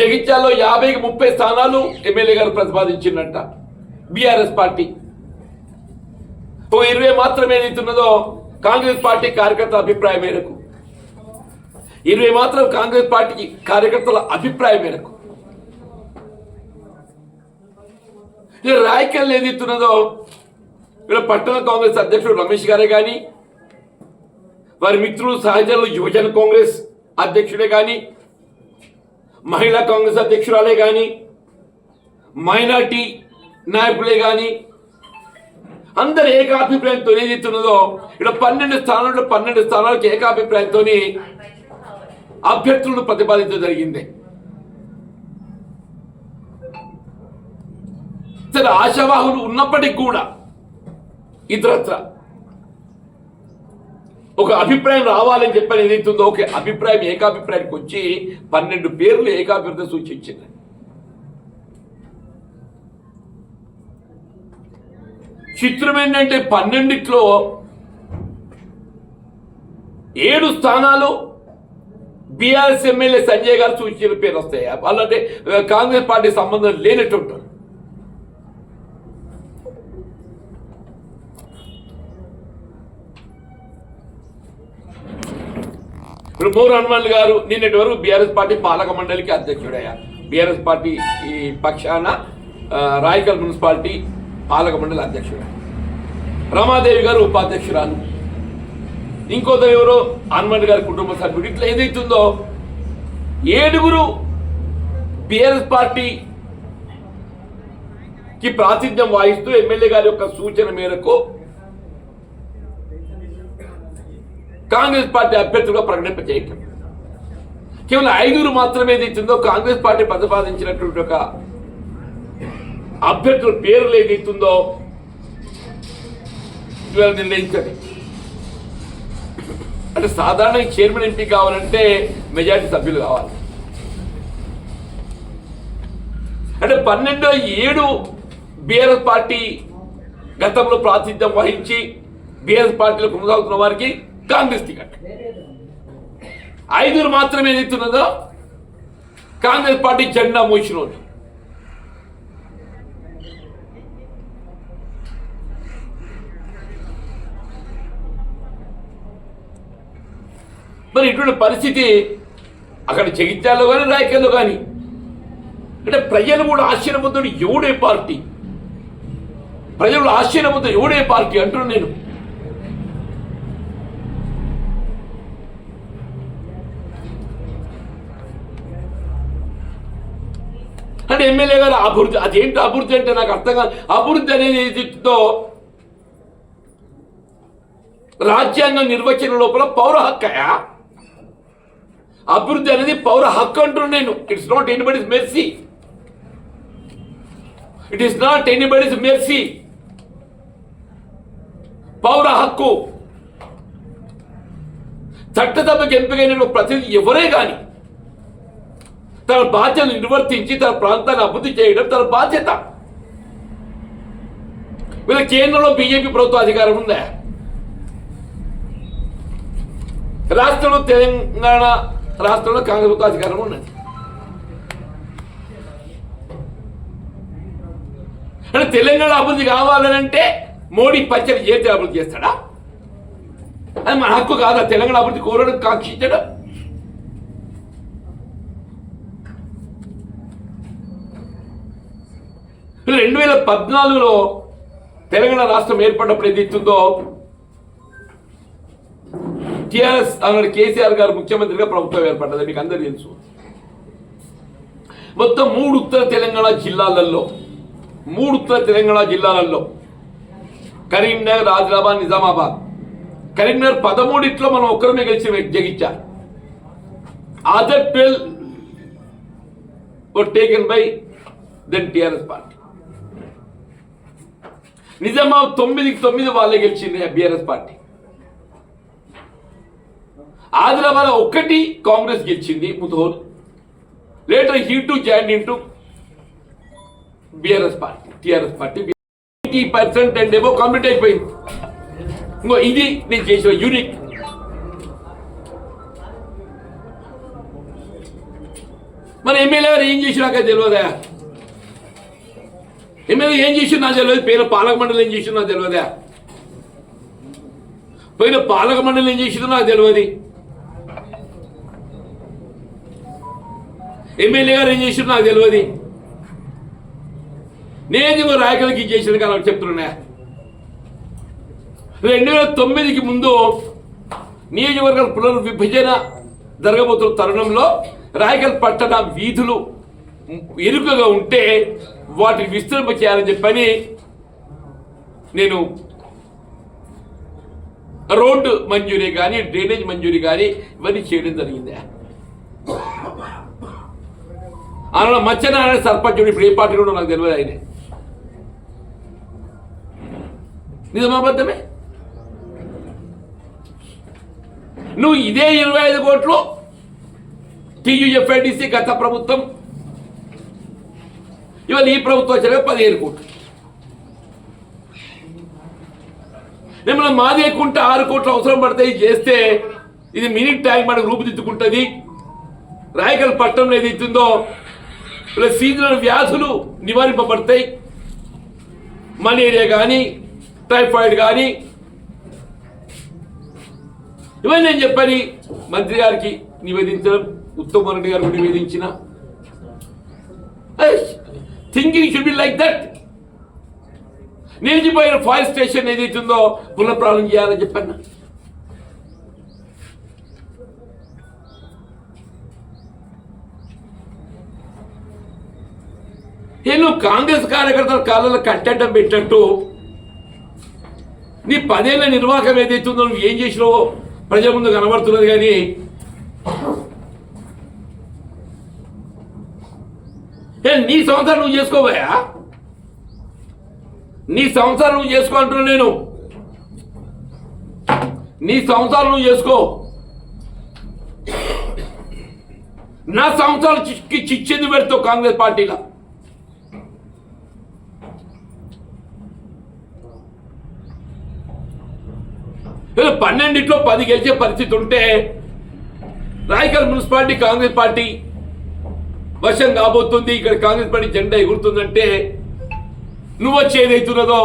జగిత్యాలలో 50కి 30 స్థానాలు ఎమ్మెల్యే గారు ప్రతిపాదించిందంట బీఆర్ఎస్ పార్టీ. 20 మాత్రమే ఏదైతున్నదో కాంగ్రెస్ పార్టీ కార్యకర్తల అభిప్రాయం మేరకు, 20 మాత్రం కాంగ్రెస్ పార్టీకి కార్యకర్తల అభిప్రాయం మేరకు. రాయకల్ ఏదైతున్నదో ఇక్కడ పట్టణ కాంగ్రెస్ అధ్యక్షుడు రమేష్ గారే కానీ, వారి మిత్రులు సహచరులు యువజన కాంగ్రెస్ అధ్యక్షుడే కానీ, మహిళా కాంగ్రెస్ అధ్యక్షురాలే కానీ, మైనార్టీ నాయకులే కానీ అందరు ఏకాభిప్రాయంతో ఏదైతున్నదో ఇక్కడ 12 స్థానాలకు ఏకాభిప్రాయంతో అభ్యర్థులను ప్రతిపాదించడం జరిగింది. సరే, ఆశావాహులు ఉన్నప్పటికీ కూడా ఇతరత్ర ఒక అభిప్రాయం రావాలని చెప్పని ఏదైతుందో ఒక అభిప్రాయం ఏకాభిప్రాయానికి వచ్చి 12 పేర్లు ఏకాభిప్రాయం సూచించింది. చిత్రం ఏంటంటే 12లో 7 స్థానాలు బీఆర్ఎస్ ఎమ్మెల్యే సంజయ్ గారు సూచించిన పేరు వస్తాయి. వాళ్ళంటే కాంగ్రెస్ పార్టీ సంబంధం లేనట్టుంటారు. ఇప్పుడు మోర్ హనుమాన్ గారు నిన్నటి వరకు బీఆర్ఎస్ పార్టీ పాలక మండలికి అధ్యక్షుడయ్యారు. బీఆర్ఎస్ పార్టీ ఈ పక్షాన రాయకల్ మున్సిపాలిటీ పాలక మండలి అధ్యక్షుడు. రమాదేవి గారు ఉపాధ్యక్షురాలు. ఇంకోతరు ఎవరో హనుమాన్ గారి కుటుంబ సభ్యుడు. ఇట్లా ఏదైతుందో 7 బీఆర్ఎస్ పార్టీకి ప్రాతినిధ్యం వహిస్తూ ఎమ్మెల్యే గారి యొక్క సూచన మేరకు కాంగ్రెస్ పార్టీ అభ్యర్థులుగా ప్రకటింపజేయటం. కేవలం 5 మాత్రమే ఏదైతుందో కాంగ్రెస్ పార్టీ ప్రతిపాదించినటువంటి ఒక అభ్యర్థుల పేర్లు ఏదైతుందో ఇవాళ నిర్ణయించండి. అంటే సాధారణ చైర్మన్ ఎంపీ కావాలంటే మెజారిటీ సభ్యులు కావాలి. అంటే 7 బీఆర్ఎస్ పార్టీ గతంలో ప్రాతినిధ్యం వహించి బీఆర్ఎస్ పార్టీలో కొనసాగుతున్న వారికి కాంగ్రెస్ టికెట్. 5 మాత్రమే ఏదైతున్నదో కాంగ్రెస్ పార్టీ జెండా మోసిన రోజు. మరి ఇటువంటి పరిస్థితి అక్కడ జగిత్యాల్లో కానీ రాయకల్లో కానీ అంటే ప్రజలు కూడా ఆశ్చర్యపోతాడు ఎవడే పార్టీ, ప్రజలు ఆశ్చర్యపోతాడు ఎవడే పార్టీ అంటున్నాను నేను. అంటే ఎమ్మెల్యే గారు అభివృద్ధి, అదేంటి అభివృద్ధి అంటే నాకు అర్థం కాదు. అభివృద్ధి అనేది ఏదో రాజ్యాంగ నిర్వచన లోపల పౌర హక్కయా? అభివృద్ధి అనేది పౌర హక్కు అంటున్నాను నేను. It's not anybody's mercy. It is not anybody's mercy. పౌర హక్కు. చట్టసభకు ఎంపికైన ప్రతినిధి ఎవరే కానీ తన బాధ్యతను నిర్వర్తించి తన ప్రాంతాన్ని అభివృద్ధి చేయడం తన బాధ్యత. వీళ్ళ కేంద్రంలో బీజేపీ ప్రభుత్వ అధికారం ఉందా? రాష్ట్రంలో తెలంగాణ రాష్ట్రంలో కాంగ్రెస్ ప్రభుత్వ అధికారం ఉన్నది. అంటే తెలంగాణ అభివృద్ధి కావాలనంటే మోడీ పచ్చడి చేతి అభివృద్ధి చేస్తాడా? అది మన హక్కు కాదా? తెలంగాణ అభివృద్ధి కోరడం కాంక్షించడం. 2014లో తెలంగాణ రాష్ట్రం ఏర్పడినప్పుడు ఏదైతుందో టిఆర్ఎస్ అన్నాడు కేసీఆర్ గారు ముఖ్యమంత్రిగా ప్రభుత్వం ఏర్పడ్డది. మీకు అందరూ తెలుసు. మొత్తం 3 ఉత్తర తెలంగాణ జిల్లాలలో కరీంనగర్, ఆదిలాబాద్, నిజామాబాద్. కరీంనగర్ 13 మనం ఒక్కరమే గెలిచి జగిత్యారు. Other 12 were taken by then TRS party. Nizamabad 9 వాళ్ళే గెలిచింది బీఆర్ఎస్ పార్టీ. ఆదిలాబాద్ 1 కాంగ్రెస్ గెలిచింది ముతోర్. Later he to join in to BRS party, TRS party. 80% and ఏమో కంప్లీట్ అయిపోయింది. ఇంకో ఇది నేను చేసిన యూనిక్. మన ఎమ్మెల్యే గారు ఏం చేసి నాకు తెలియదా? ఎమ్మెల్యే ఏం చేసి నాకు తెలియదు. పేరు పాలక మండలి ఏం చేసి నాకు తెలియదా? పోయిన పాలక మండలి ఏం చేసిందో నాకు తెలియదు. ఎమ్మెల్యే గారు ఏం చేసిందో నాకు తెలియదు. నేను రాయకలకి చేసిన కానీ చెప్తున్నా. 2009కి ముందు నియోజకవర్గాల పునర్విభజన జరగబోతున్న తరుణంలో రాయకల్ పట్టణ వీధులు ఎరుకగా ఉంటే వాటిని విస్తరింప చేయాలని చెప్పని నేను రోడ్డు మంజూరీ కానీ డ్రైనేజ్ మంజూరీ కానీ ఇవన్నీ చేయడం జరిగింది. ఆయన మత్స్యనారాయణ సర్పంచ్ ఇప్పుడు ఏ పార్టీ కూడా నాకు తెలియదు. ఆయన నిజమాబద్ధమే. నువ్వు ఇదే 25 కోట్లు TUFIDC గత ప్రభుత్వం, ఇవాళ ఈ ప్రభుత్వం వచ్చాక 15 కోట్లు. ఏమన్నా మాదే కుంట 6 కోట్లు అవసరం పడతాయి చేస్తే ఇది మినిట్ ట్యాంక్ మనకు రూపుదిద్దుకుంటుంది. రాయకల్ పట్టణంలో ఏది ఇస్తుందో ఇలా సీజనల్ వ్యాధులు నివారింపబడతాయి. మలేరియా కానీ టైఫాయిడ్ కానీ ఇవన్నీ నేను చెప్పని మంత్రి గారికి నివేదించడం, ఉత్తమ్ రెడ్డి గారు నివేదించిన. Thinking should be like that. నిలిచిపోయిన ఫైర్ స్టేషన్ ఏదైతుందో పునఃప్రారంభం చేయాలని చెప్పాను. నేను కాంగ్రెస్ కార్యకర్తల కాళ్ళలో కట్టడం పెట్టట్టు నీ 10 ఏళ్ల నిర్వాహకం ఏదైతుందో నువ్వు ఏం చేసినావో ప్రజల ముందు కనబడుతున్నది. కానీ నీ సంవత్సరం నువ్వు చేసుకోబోయా? నీ సంవత్సరం నువ్వు చేసుకో అంటున్నా నేను. నీ సంవత్సరాలు నువ్వు చేసుకో. నా సంవత్సరాలు చిచ్చింది పెడతావు కాంగ్రెస్ పార్టీలో. ఇలా 12లో 10 గెలిచే పరిస్థితి ఉంటే రాయకల్ మున్సిపాలిటీ కాంగ్రెస్ పార్టీ వశం కాబోతుంది. ఇక్కడ కాంగ్రెస్ పార్టీ జెండా ఎగురుతుందంటే నువ్వు వచ్చి ఏదైతున్నదో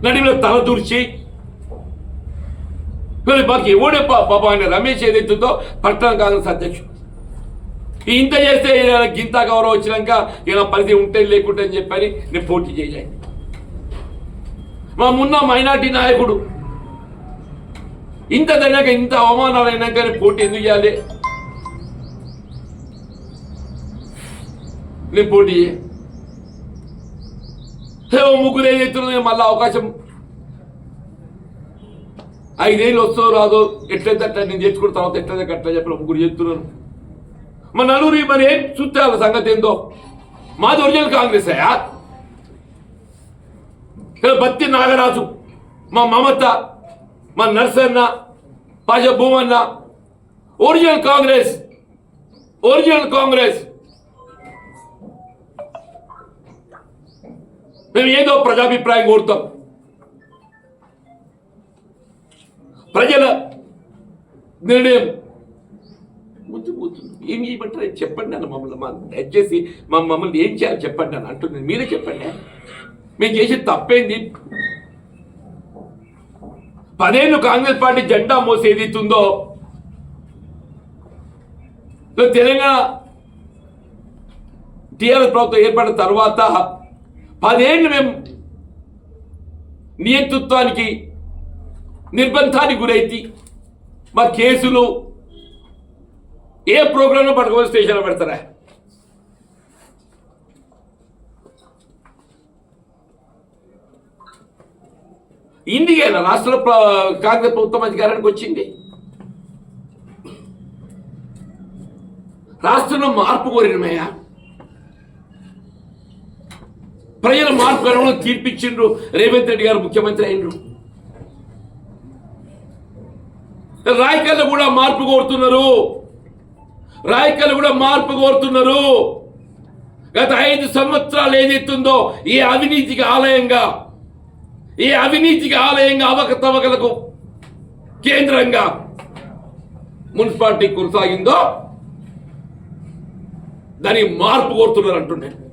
నడిలో తల దూర్చి మాకు ఎవడే పాప ఆయన రమేష్ ఏదైతుందో పట్టణ కాంగ్రెస్ అధ్యక్షుడు ఇంత చేస్తే గింత గౌరవం వచ్చినాక ఈయన పరిధి ఉంటే లేకుంటే అని చెప్పని నేను పోటీ చేయాలి. మా మున్న మైనార్టీ నాయకుడు ఇంత తిన్నాక ఇంత అవమానాలు అయినాక పోటీ ఎందుకు చేయాలి? నేను పోటీ ముగ్గురు ఏదైతున్నదో మళ్ళీ అవకాశం 5 ఏళ్ళు వస్తుందో రాదో ఎట్లయితే అట్లా నేను తెచ్చుకున్న తర్వాత ఎట్లయితే అట్లా చెప్పిన ముగ్గురు చెప్తున్నాను. మా నలుగురి మరి ఏం చూస్తే వాళ్ళ సంగతి ఏందో. మాది ఒరిజినల్ కాంగ్రెస్ అయ్యా. బత్తి నాగరాజు, మా మమత, మా నర్సన్న, పాజ భూమన్న ఒరిజినల్ కాంగ్రెస్. ఒరిజినల్ కాంగ్రెస్. మేము ఏదో ప్రజాభిప్రాయం కోరుతాం. ప్రజల నిర్ణయం ఏం చేయమంటారు చెప్పండి అన్న. మమ్మల్ని దయచేసి మమ్మల్ని ఏం చేయాలి చెప్పండి అని అంటున్నాను. మీరే చెప్పండి. మేము చేసే తప్పేంది? 10 ఏళ్ళు కాంగ్రెస్ పార్టీ జెండా మోసి ఏదైతుందో తెలంగాణ టీఆర్ఎస్ ప్రభుత్వం ఏర్పడిన తర్వాత 10 ఏళ్ళు మేము నియంతృత్వానికి నిర్బంధానికి గురైతే మా కేసులు ఏ ప్రోగ్రాంలో పట్టుకొని స్టేషన్లో పెడతారా? ఇండియాలో రాష్ట్రంలో కాంగ్రెస్ ప్రభుత్వం అధికారానికి వచ్చింది. రాష్ట్రంలో మార్పు కోరినమయ్యా. ప్రజల మార్పు కనుగొని తీర్పిచ్చిండ్రు. రేవంత్ రెడ్డి గారు ముఖ్యమంత్రి అయినరు. రాయకల్లో కూడా మార్పు కోరుతున్నారు. రాయకల్ కూడా మార్పు కోరుతున్నారు. గత 5 సంవత్సరాలు ఏదైతుందో ఈ అవినీతికి ఆలయంగా అవకతవకలకు కేంద్రంగా మున్సిపాలిటీ కొనసాగిందో దానికి మార్పు కోరుతున్నారు అంటున్నాను.